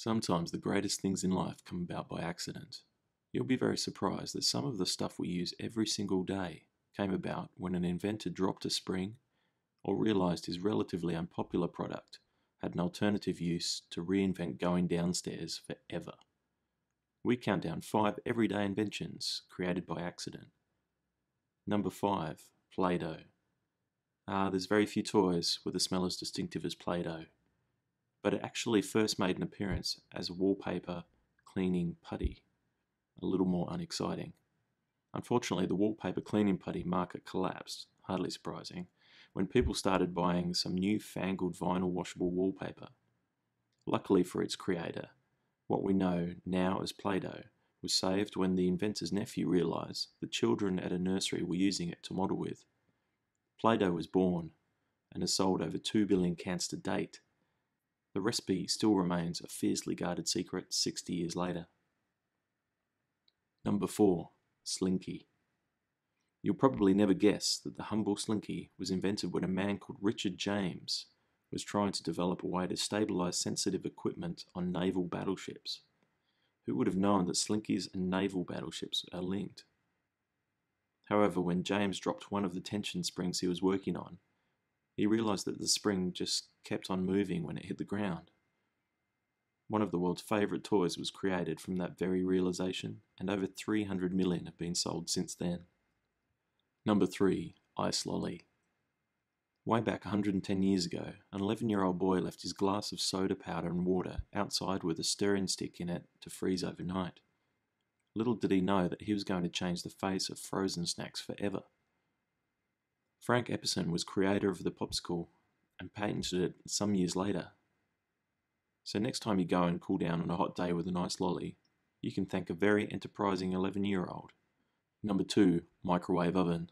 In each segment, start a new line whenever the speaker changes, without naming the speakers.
Sometimes the greatest things in life come about by accident. You'll be very surprised that some of the stuff we use every single day came about when an inventor dropped a spring or realized his relatively unpopular product had an alternative use to reinvent going downstairs forever. We count down 5 everyday inventions created by accident. Number 5, Play-doh. There's very few toys with a smell as distinctive as Play-doh, but it actually first made an appearance as a wallpaper cleaning putty, a little more unexciting. Unfortunately, the wallpaper cleaning putty market collapsed, hardly surprising, when people started buying some new-fangled vinyl washable wallpaper. Luckily for its creator, what we know now as Play-doh was saved when the inventor's nephew realised the children at a nursery were using it to model with. Play-doh was born and has sold over 2 billion cans to date. The recipe still remains a fiercely guarded secret 60 years later. Number 4, Slinky. You'll probably never guess that the humble Slinky was invented when a man called Richard James was trying to develop a way to stabilise sensitive equipment on naval battleships. Who would have known that Slinkies and naval battleships are linked? However, when James dropped one of the tension springs he was working on, he realised that the spring just kept on moving when it hit the ground. One of the world's favourite toys was created from that very realisation, and over 300 million have been sold since then. Number 3, Ice Lolly. Way back 110 years ago, an 11-year-old boy left his glass of soda powder and water outside with a stirring stick in it to freeze overnight. Little did he know that he was going to change the face of frozen snacks forever. Frank Epperson was creator of the popsicle and patented it some years later. So next time you go and cool down on a hot day with a nice lolly, you can thank a very enterprising 11-year-old. Number 2, microwave oven.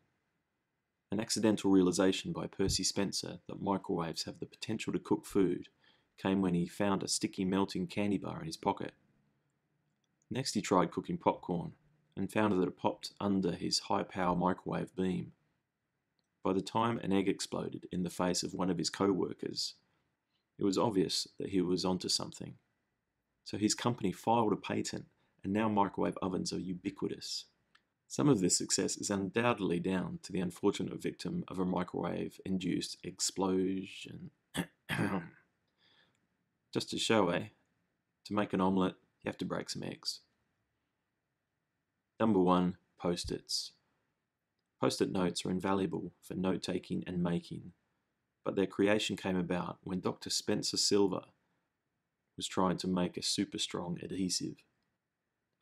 An accidental realization by Percy Spencer that microwaves have the potential to cook food came when he found a sticky melting candy bar in his pocket. Next he tried cooking popcorn and found that it popped under his high-power microwave beam. By the time an egg exploded in the face of one of his co-workers, it was obvious that he was onto something. So his company filed a patent, and now microwave ovens are ubiquitous. Some of this success is undoubtedly down to the unfortunate victim of a microwave-induced explosion. Just to show, to make an omelette, you have to break some eggs. Number 1, Post-its. Post-it notes are invaluable for note-taking and making, but their creation came about when Dr. Spencer Silver was trying to make a super strong adhesive.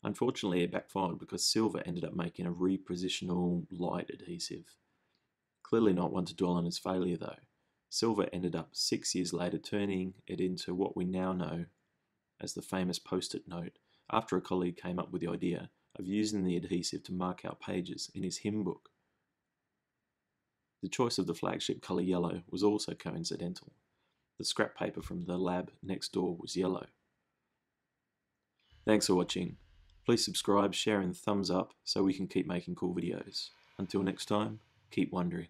Unfortunately, it backfired because Silver ended up making a repositional light adhesive. Clearly not one to dwell on his failure though. Silver ended up 6 years later turning it into what we now know as the famous Post-it note after a colleague came up with the idea of using the adhesive to mark out pages in his hymn book. The choice of the flagship colour yellow was also coincidental. The scrap paper from the lab next door was yellow. Thanks for watching. Please subscribe, share and thumbs up so we can keep making cool videos. Until next time, keep wondering.